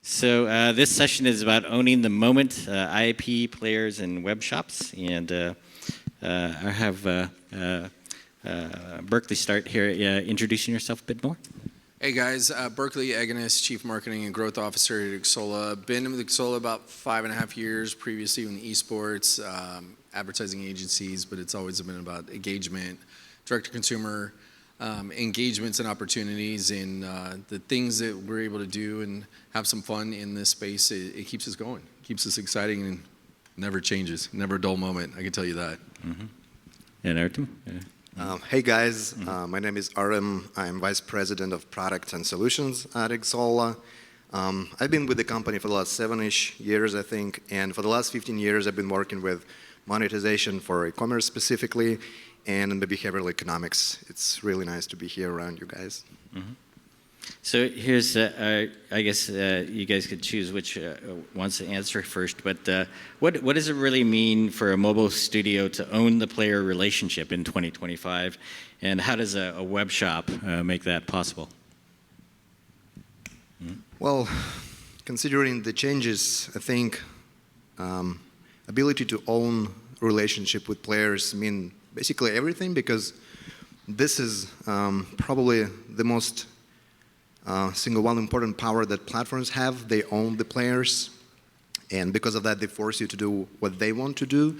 This session is about owning the moment, IP players and web shops, and I have Berkeley start here introducing yourself a bit more. Hey guys, Berkeley Eganis, Chief Marketing and Growth Officer at Xsolla. Been with Xsolla about 5.5 years, previously in esports, advertising agencies, but it's always been about engagement, direct-to-consumer engagements and opportunities, and the things that we're able to do and have some fun in this space. It keeps us going, keeps us exciting, and never changes, never a dull moment, I can tell you that. Mm-hmm. And Artem? Hey guys, my name is Artem. I'm Vice President of Product and Solutions at Xsolla. I've been with the company for the last 7-ish years, I think, and for the last 15 years I've been working with monetization for e-commerce specifically and in the behavioral economics. It's really nice to be here around you guys. Mm-hmm. So here's, I guess you guys could choose which wants to answer first, but what does it really mean for a mobile studio to own the player relationship in 2025, and how does a web shop make that possible? Mm-hmm. Well, considering the changes, I think ability to own relationship with players mean basically everything, because this is probably the most single one important power that platforms have. They own the players, and because of that they force you to do what they want to do,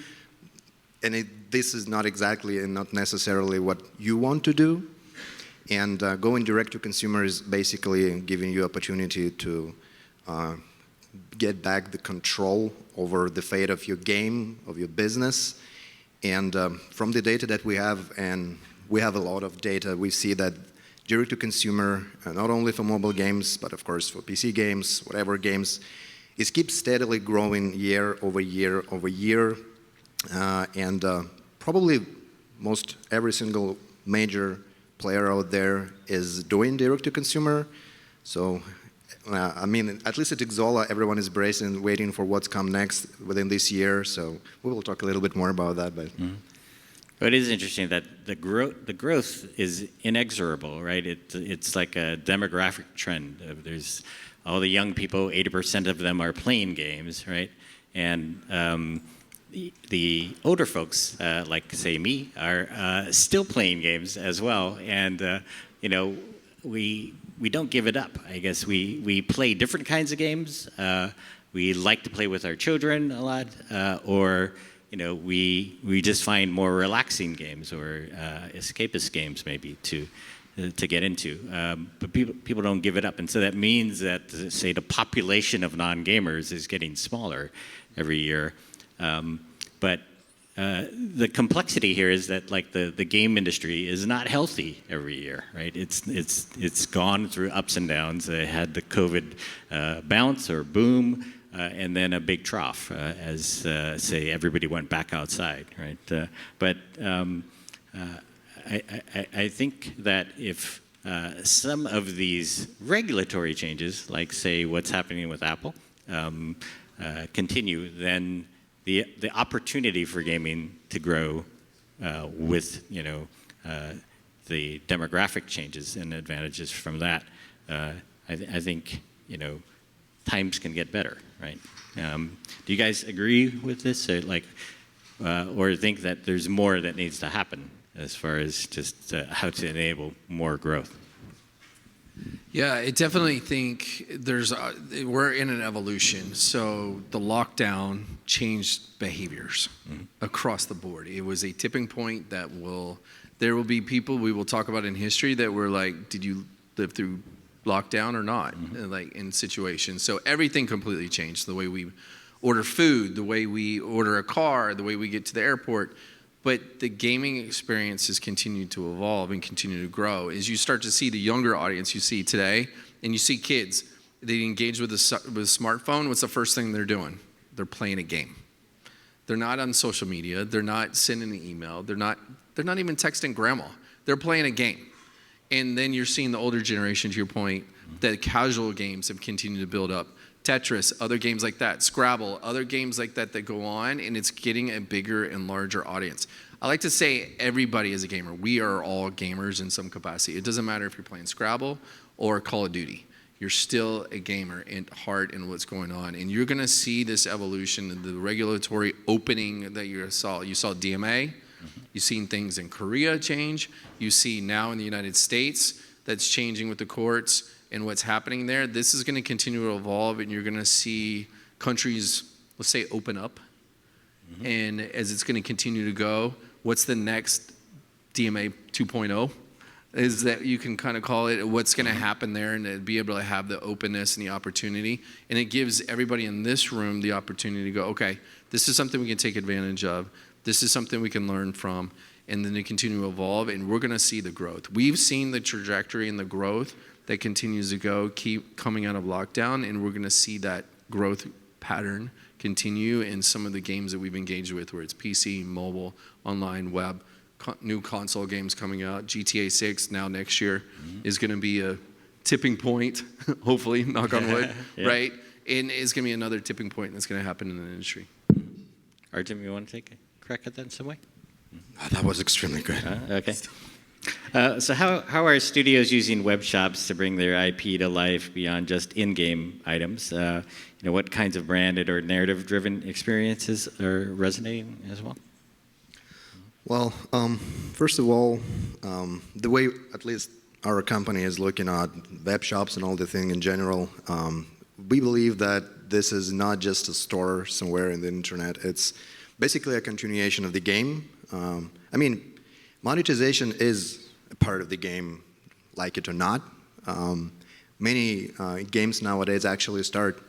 and this is not exactly and not necessarily what you want to do. And going direct to consumer is basically giving you opportunity to get back the control over the fate of your game, of your business. And from the data that we have, and we have a lot of data, we see that direct to consumer, not only for mobile games, but of course for PC games, whatever games, it keeps steadily growing year over year over year. And probably most every single major player out there is doing direct to consumer. So, I mean, at least at Xsolla, everyone is bracing, waiting for what's come next within this year. So we will talk a little bit more about that. But. Mm-hmm. But it is interesting that the growth is inexorable, right? It's like a demographic trend. There's all the young people, 80% of them are playing games, right? And the older folks, like say me, are still playing games as well. And you know, we don't give it up. I guess we play different kinds of games. We like to play with our children a lot, or you know, we just find more relaxing games or escapist games maybe to get into, but people don't give it up, and so that means that, say, the population of non-gamers is getting smaller every year. But the complexity here is that, like, the game industry is not healthy every year, right? It's gone through ups and downs. It had the COVID bounce or boom. And then a big trough as, say, everybody went back outside, right? But I think that if some of these regulatory changes, like, say, what's happening with Apple, continue, then the opportunity for gaming to grow with, you know, the demographic changes and advantages from that, I think, you know, times can get better, right? Do you guys agree with this, or think that there's more that needs to happen as far as just how to enable more growth? Yeah, I definitely think we're in an evolution. So the lockdown changed behaviors across the board. It was a tipping point that there will be people we will talk about in history that were like, did you live through lockdown or not, like in situations. So everything completely changed. The way we order food, the way we order a car, the way we get to the airport. But the gaming experience has continued to evolve and continue to grow. As you start to see the younger audience you see today, and you see kids, they engage with a smartphone, what's the first thing they're doing? They're playing a game. They're not on social media. They're not sending an email. They're not even texting grandma. They're playing a game. And then you're seeing the older generation, to your point, that casual games have continued to build up. Tetris, other games like that, Scrabble, other games like that go on, and it's getting a bigger and larger audience. I like to say everybody is a gamer. We are all gamers in some capacity. It doesn't matter if you're playing Scrabble or Call of Duty. you're still a gamer at heart in what's going on. And you're going to see this evolution in the regulatory opening that you saw. You saw DMA. You've seen things in Korea change. You see now in the United States that's changing with the courts and what's happening there. This is going to continue to evolve, and you're going to see countries, let's say, open up. And as it's going to continue to go, what's the next DMA 2.0? Is that you can kind of call it what's going to happen there, and to be able to have the openness and the opportunity. And it gives everybody in this room the opportunity to go, okay, this is something we can take advantage of. This is something we can learn from, and then to continue to evolve, and we're going to see the growth. We've seen the trajectory and the growth that continues to go, keep coming out of lockdown, and we're going to see that growth pattern continue in some of the games that we've engaged with, where it's PC, mobile, online, web, new console games coming out. GTA 6 now next year is going to be a tipping point, hopefully, knock on wood, Yeah. right? And it's going to be another tipping point that's going to happen in the industry. Artem, you want to take a crack at that in some way? That was extremely good. Okay. So how are studios using web shops to bring their IP to life beyond just in-game items? What kinds of branded or narrative-driven experiences are resonating as well? Well, first of all, the way at least our company is looking at web shops and all the thing in general, we believe that this is not just a store somewhere in the internet. It's basically a continuation of the game. Monetization is a part of the game, like it or not. Many games nowadays actually start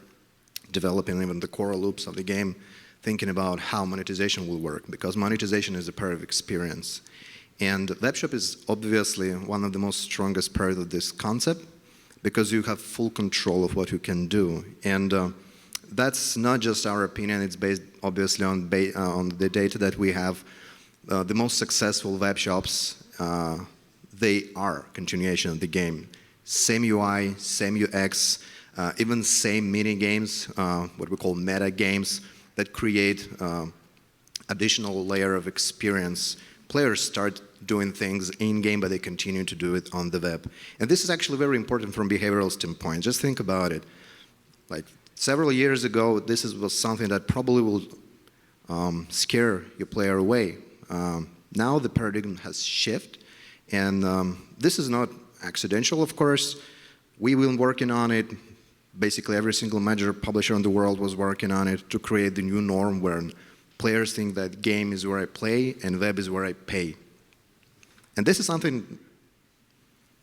developing even the core loops of the game, thinking about how monetization will work, because monetization is a part of experience. And webshop is obviously one of the most strongest part of this concept, because you have full control of what you can do. And that's not just our opinion, it's based obviously on the data that we have. The most successful web shops, they are continuation of the game. Same UI, same UX, even same mini games, what we call meta games, that create additional layer of experience. Players start doing things in-game, but they continue to do it on the web. And this is actually very important from behavioral standpoint. Just think about it. Like several years ago, this was something that probably will scare your player away. Now the paradigm has shifted, and this is not accidental, of course. We've been working on it. Basically, every single major publisher in the world was working on it to create the new norm where players think that game is where I play and web is where I pay. And this is something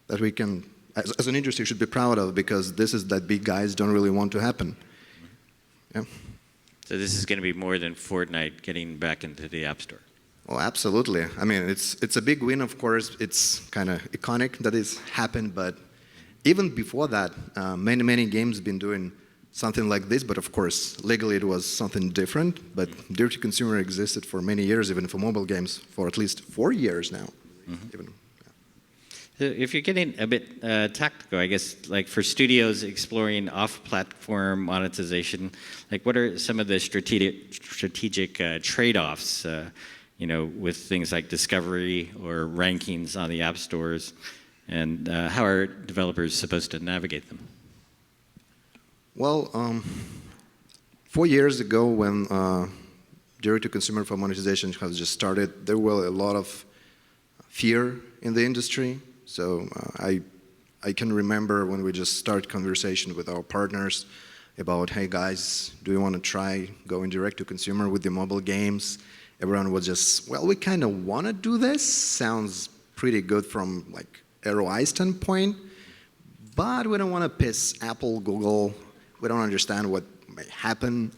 that we can, as an industry, should be proud of, because this is that big guys don't really want to happen. Yeah. So this is going to be more than Fortnite getting back into the App Store. Well, absolutely. It's a big win, of course. It's kind of iconic that it's happened, but even before that, many games have been doing something like this, but of course, legally it was something different. But direct to consumer existed for many years, even for mobile games, for at least 4 years now. Even, yeah. So if you're getting a bit tactical, I guess, like for studios exploring off-platform monetization, like what are some of the strategic trade-offs, with things like discovery or rankings on the app stores? And how are developers supposed to navigate them? Well, 4 years ago when direct-to-consumer for monetization has just started, there were a lot of fear in the industry. So I can remember when we just started conversation with our partners about, hey guys, do you want to try going direct-to-consumer with the mobile games? Everyone was just, well, we kind of want to do this. Sounds pretty good from like ROI standpoint, but we don't want to piss Apple, Google. We don't understand what may happen.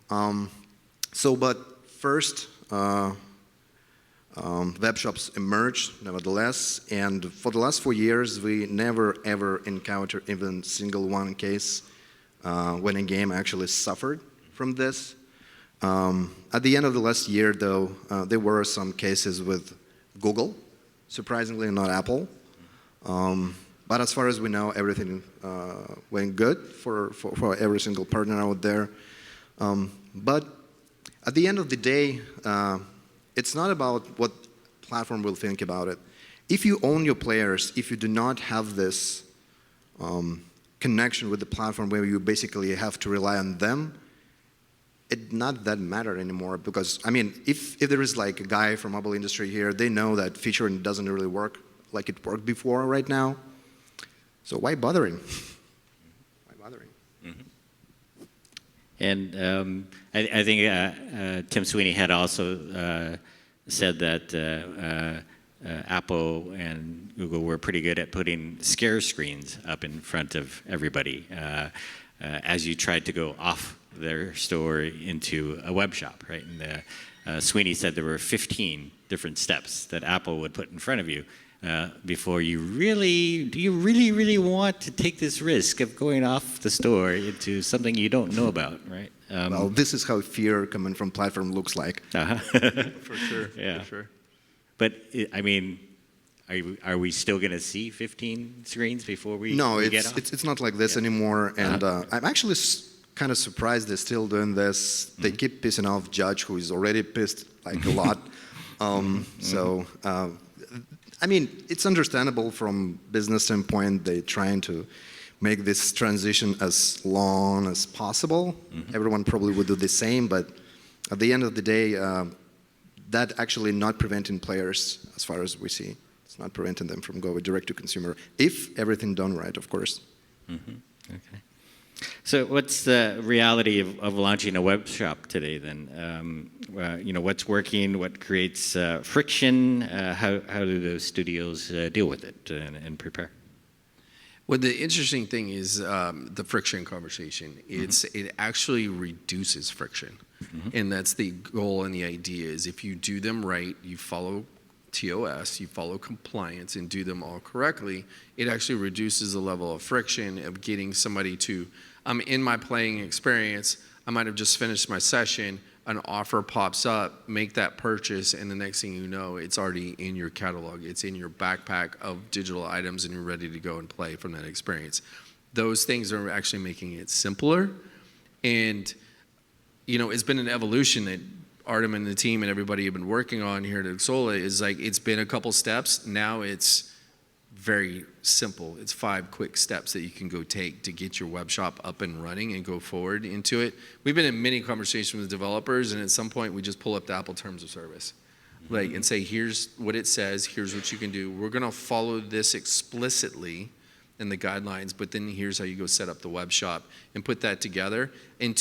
But first, web shops emerged, nevertheless, and for the last 4 years, we never ever encountered even single one case when a game actually suffered from this. At the end of the last year, though, there were some cases with Google, surprisingly not Apple. But as far as we know, everything went good for every single partner out there. But at the end of the day, it's not about what platform will think about it. If you own your players, if you do not have this connection with the platform where you basically have to rely on them, it not that matter anymore, because I mean, if there is like a guy from mobile industry here, they know that featuring doesn't really work like it worked before right now. So why bothering? Why bothering? And I think Tim Sweeney had also said that Apple and Google were pretty good at putting scare screens up in front of everybody as you tried to go off their store into a web shop, right? And Sweeney said there were 15 different steps that Apple would put in front of you before do you really want to take this risk of going off the store into something you don't know about, right? Well, this is how fear coming from platform looks like. For sure. Yeah. For sure. But I mean, are we still going to see 15 screens before we No, we get off? it's not like this anymore, and I'm actually kind of surprised they're still doing this. They keep pissing off Judge, who is already pissed like a lot. So, I mean, it's understandable from business standpoint. They're trying to make this transition as long as possible. Everyone probably would do the same, but at the end of the day, that actually not preventing players, as far as we see. It's not preventing them from going direct to consumer, if everything done right, of course. Okay. So what's the reality of launching a web shop today then? What's working, what creates friction? How do those studios deal with it and prepare? Well, the interesting thing is the friction conversation. It actually reduces friction. And that's the goal and the idea is if you do them right, you follow TOS, you follow compliance and do them all correctly, it actually reduces the level of friction of getting somebody to, in my playing experience, I might have just finished my session, an offer pops up, make that purchase, and the next thing you know, it's already in your catalog. It's in your backpack of digital items and you're ready to go and play from that experience. Those things are actually making it simpler. And, it's been an evolution that Artem and the team and everybody have been working on here at Xsolla is like, it's been a couple steps. Now it's very simple. It's 5 quick steps that you can go take to get your web shop up and running and go forward into it. We've been in many conversations with developers, and at some point we just pull up the Apple Terms of Service, and say, here's what it says, here's what you can do. We're going to follow this explicitly in the guidelines, but then here's how you go set up the web shop and put that together. And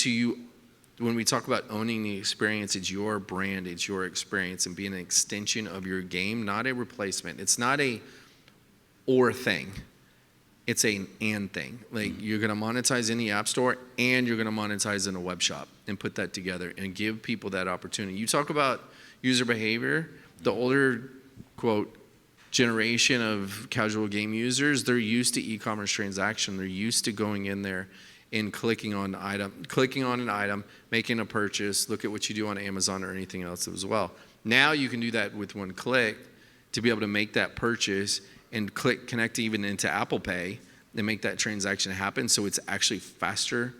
when we talk about owning the experience, it's your brand, it's your experience, and being an extension of your game, not a replacement. It's not a or thing. It's an and thing. Like you're going to monetize in the App Store and you're going to monetize in a web shop and put that together and give people that opportunity. You talk about user behavior, the older, quote, generation of casual game users, they're used to e-commerce transaction. They're used to going in there and clicking on an item, making a purchase, look at what you do on Amazon or anything else as well. Now you can do that with one click to be able to make that purchase and connect even into Apple Pay and make that transaction happen. So it's actually faster,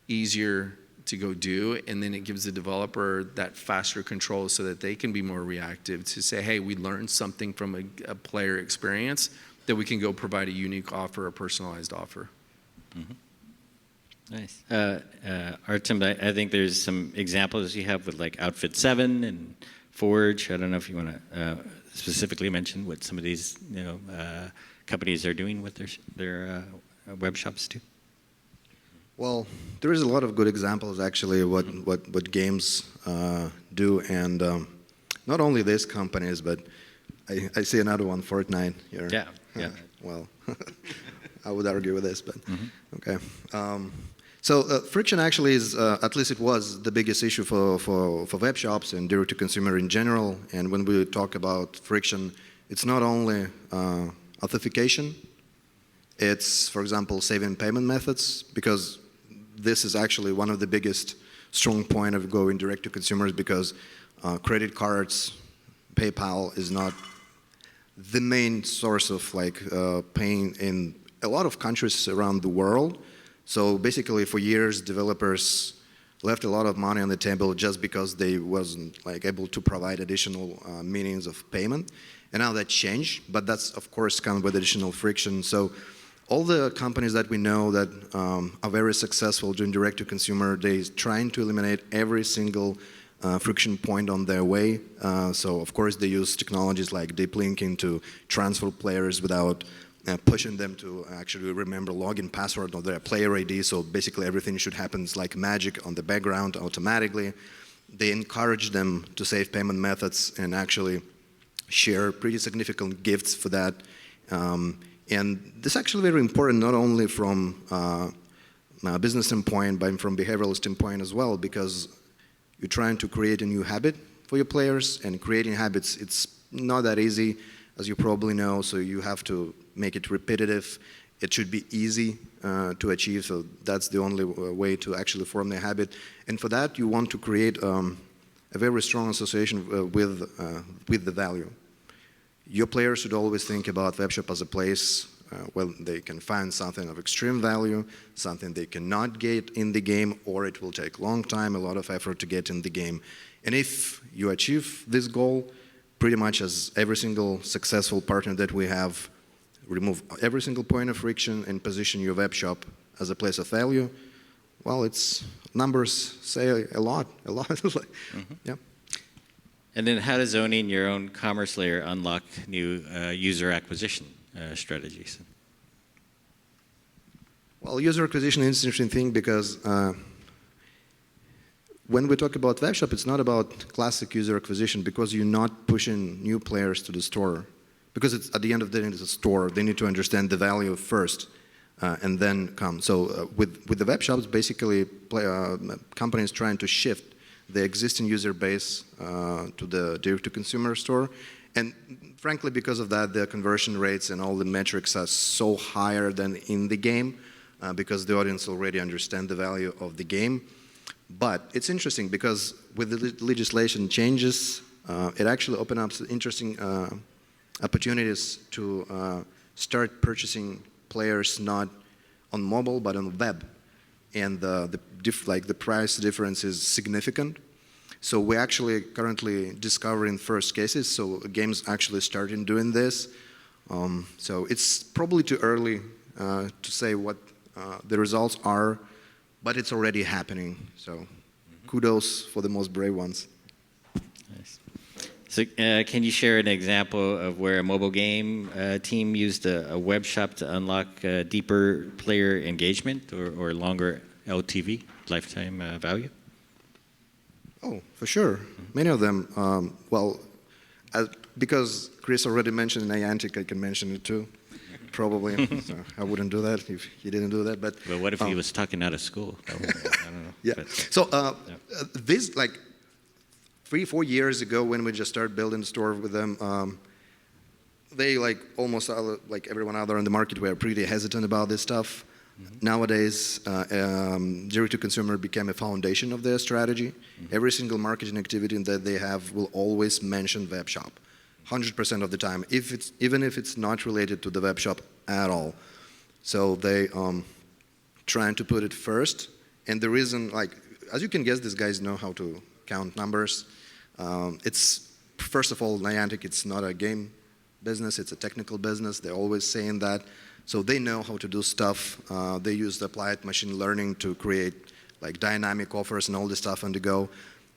easier to go do, and then it gives the developer that faster control so that they can be more reactive to say, hey, we learned something from a player experience that we can go provide a unique offer, a personalized offer. Nice. Artem, I think there's some examples you have with like Outfit 7 and Forge. I don't know if you want to specifically mention what some of these companies are doing with their web shops too. Well, there is a lot of good examples actually what games do, and not only these companies, but I see another one, Fortnite here. Yeah. Well, I would argue with this, but okay. So friction actually is, at least it was, the biggest issue for web shops and direct-to-consumer in general. And when we talk about friction, it's not only authentication, it's, for example, saving payment methods, because this is actually one of the biggest strong point of going direct-to-consumers, because credit cards, PayPal is not the main source of paying in a lot of countries around the world. So basically, for years, developers left a lot of money on the table just because they wasn't able to provide additional means of payment. And now that changed, but that's of course come with additional friction. So all the companies that we know that are very successful doing direct-to-consumer, they're trying to eliminate every single friction point on their way. So of course they use technologies like deep linking to transfer players without pushing them to actually remember login password or their player ID. So basically everything should happen like magic on the background automatically. They encourage them to save payment methods and actually share pretty significant gifts for that. And this is actually very important, not only from a business standpoint, but from behavioral standpoint as well, because you're trying to create a new habit for your players, and creating habits, it's not that easy, as you probably know, so you have to make it repetitive. It should be easy to achieve, so that's the only way to actually form the habit. And for that, you want to create a very strong association with the value. Your players should always think about webshop as a place where they can find something of extreme value, something they cannot get in the game, or it will take a long time, a lot of effort to get in the game. And if you achieve this goal, pretty much as every single successful partner that we have, remove every single point of friction and position your web shop as a place of value, well, it's numbers say a lot. Yeah. And then how does owning your own commerce layer unlock new user acquisition strategies? Well, user acquisition is an interesting thing because when we talk about webshop, it's not about classic user acquisition because you're not pushing new players to the store. Because it's, at the end of the day, it's a store. They need to understand the value first and then come. So with the web shops, basically companies trying to shift the existing user base to the direct-to-consumer store. And frankly, because of that, the conversion rates and all the metrics are so higher than in the game because the audience already understand the value of the game. But it's interesting because with the legislation changes, it actually opens up interesting opportunities to start purchasing players not on mobile but on web. And the price difference is significant. So we're actually currently discovering first cases. So games actually starting doing this. So it's probably too early to say what the results are, but it's already happening. So kudos for the most brave ones. Nice. So can you share an example of where a mobile game team used a web shop to unlock deeper player engagement or longer LTV, lifetime value? Oh, for sure. Many of them. Because Chris already mentioned Niantic, I can mention it too. Probably. So I wouldn't do that if he didn't do that. But what if he was talking out of school? I don't know. Yeah. But, So this 3-4 years ago when we just started building the store with them, they almost like everyone out there in the market were pretty hesitant about this stuff. Mm-hmm. Nowadays, direct-to-consumer became a foundation of their strategy. Mm-hmm. Every single marketing activity that they have will always mention web shop, 100% of the time, even if it's not related to the web shop at all. So they trying to put it first. And the reason, as you can guess, these guys know how to count numbers. It's, first of all, Niantic, it's not a game business, it's a technical business. They're always saying that. So they know how to do stuff. They use the applied machine learning to create dynamic offers and all this stuff on the go.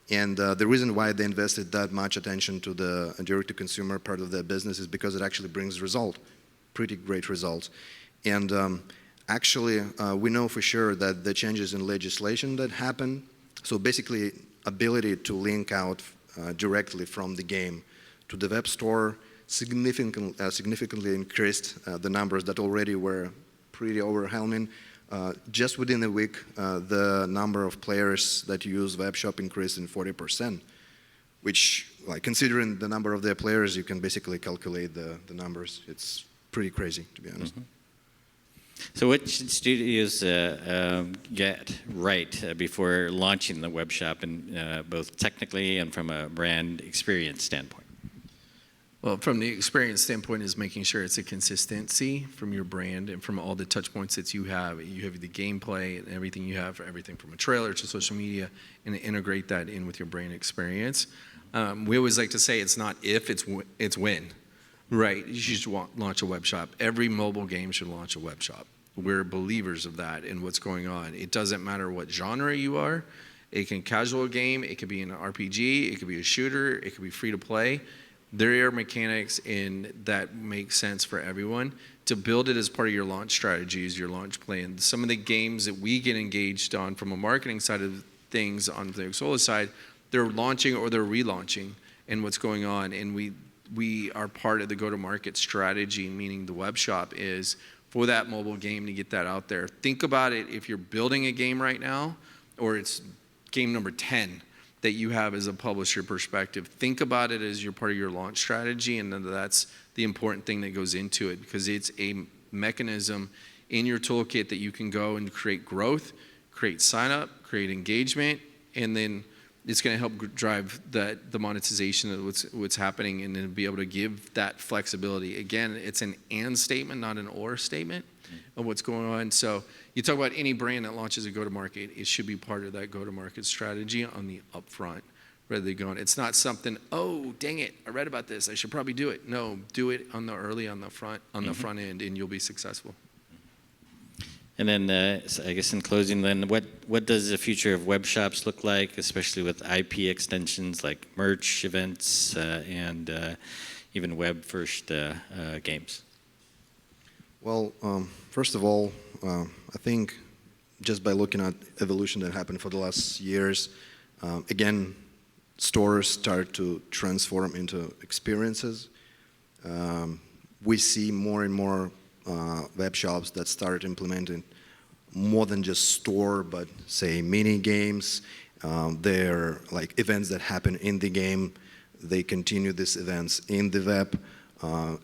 And the reason why they invested that much attention to the direct-to-consumer part of their business is because it actually brings pretty great results. And actually, we know for sure that the changes in legislation that happen, so basically ability to link out directly from the game to the web store, significantly increased the numbers that already were pretty overwhelming. Just within a week, the number of players that use web shop increased in 40%, which, considering the number of their players, you can basically calculate the numbers. It's pretty crazy, to be honest. Mm-hmm. So what should studios get right before launching the web shop, and both technically and from a brand experience standpoint? Well, from the experience standpoint is making sure it's a consistency from your brand and from all the touch points that you have. You have the gameplay and everything you have, everything from a trailer to social media, and integrate that in with your brand experience. We always like to say it's not if, it's when. Right. You should launch a web shop. Every mobile game should launch a web shop. We're believers of that and what's going on. It doesn't matter what genre you are. It can casual game. It could be an RPG. It could be a shooter. It could be free to play. There are mechanics in that make sense for everyone. To build it as part of your launch strategies, your launch plan. Some of the games that we get engaged on from a marketing side of things on the Xsolla side, they're launching or they're relaunching and what's going on. And we are part of the go-to-market strategy, meaning the web shop is for that mobile game to get that out there. Think about it if you're building a game right now, or it's game number 10 that you have as a publisher perspective. Think about it as your part of your launch strategy, and then that's the important thing that goes into it, because it's a mechanism in your toolkit that you can go and create growth, create sign up, create engagement, and then it's going to help drive the monetization of what's happening, and then be able to give that flexibility. Again, it's an and statement, not an or statement of what's going on. So you talk about any brand that launches a go-to-market, it should be part of that go-to-market strategy on the upfront, rather than going, it's not something, oh, dang it, I read about this, I should probably do it. No, do it on the front end, and you'll be successful. And then, so I guess in closing, then, what does the future of web shops look like, especially with IP extensions like merch events and even web-first games? Well, first of all, I think just by looking at evolution that happened for the last years, again, stores start to transform into experiences. We see more and more web shops that start implementing more than just store, but say mini games. They're like events that happen in the game. They continue these events in the web,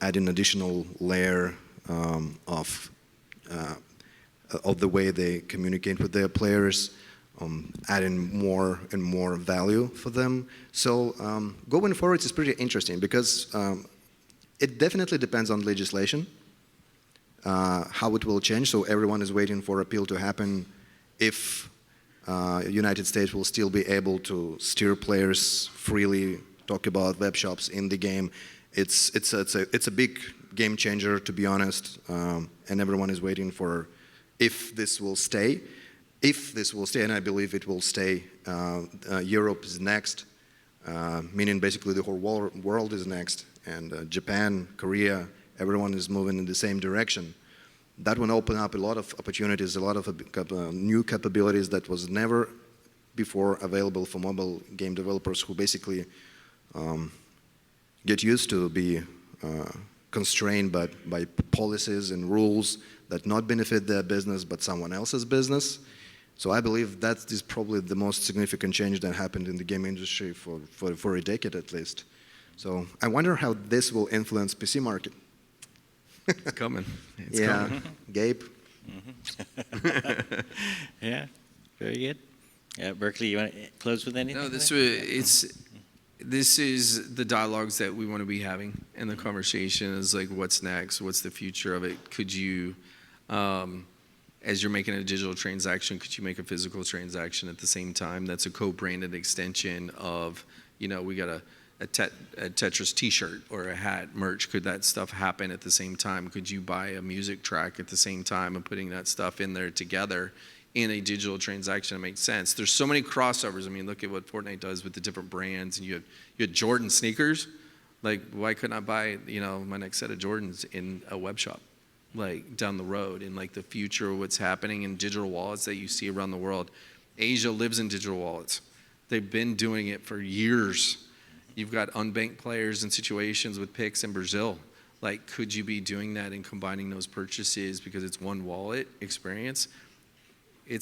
adding additional layer of the way they communicate with their players, adding more and more value for them. So going forward is pretty interesting, because it definitely depends on legislation, how it will change. So everyone is waiting for appeal to happen if United States will still be able to steer players freely, talk about web shops in the game. It's a big game changer, to be honest, and everyone is waiting for if this will stay. If this will stay, and I believe it will stay, Europe is next, meaning basically the whole world is next, and Japan, Korea, everyone is moving in the same direction. That will open up a lot of opportunities, a lot of new capabilities that was never before available for mobile game developers, who basically get used to be constrained by policies and rules that not benefit their business but someone else's business. So I believe that is probably the most significant change that happened in the game industry for a decade at least. So I wonder how this will influence PC market. It's coming. It's yeah, coming. Gabe. Yeah, very good. Berkeley, you want to close with anything? No, this is the dialogues that we want to be having, and the conversation is like, what's next? What's the future of it? Could you, as you're making a digital transaction, could you make a physical transaction at the same time? That's a co-branded extension of, we got a Tetris t-shirt or a hat, merch. Could that stuff happen at the same time? Could you buy a music track at the same time and putting that stuff in there together in a digital transaction? It makes sense. There's so many crossovers. I mean, look at what Fortnite does with the different brands, and you had Jordan sneakers. Like, why couldn't I buy, my next set of Jordans in a web shop, like down the road? And like the future of what's happening in digital wallets that you see around the world. Asia lives in digital wallets. They've been doing it for years. You've got unbanked players in situations with Pix in Brazil. Like, could you be doing that and combining those purchases because it's one wallet experience? I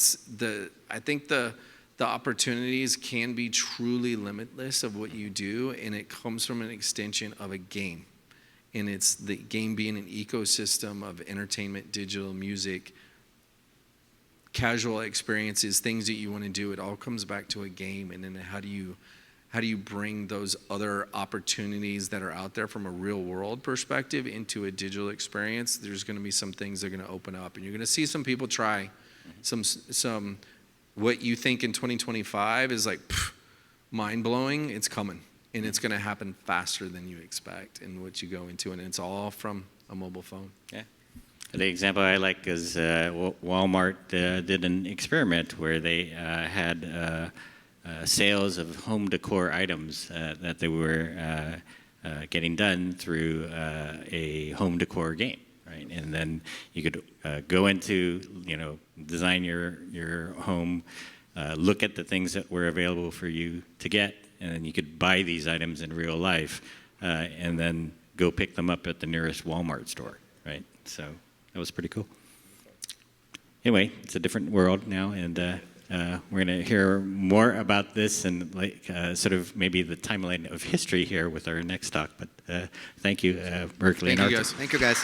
think the opportunities can be truly limitless of what you do, and it comes from an extension of a game. And it's the game being an ecosystem of entertainment, digital, music, casual experiences, things that you want to do. It all comes back to a game, and then how do you bring those other opportunities that are out there from a real world perspective into a digital experience? There's going to be some things that are going to open up, and you're going to see some people try what you think in 2025 is like mind-blowing. It's coming. and it's going to happen faster than you expect in what you go into, and it's all from a mobile phone. Yeah. The example I like is Walmart did an experiment where they had sales of home decor items that they were getting done through a home decor game, right? And then you could go into, design your home, look at the things that were available for you to get, and then you could buy these items in real life, and then go pick them up at the nearest Walmart store, right? So that was pretty cool. Anyway, it's a different world now, and we're going to hear more about this and sort of maybe the timeline of history here with our next talk. But thank you, Berkeley. Thank you, guys. Thank you, guys.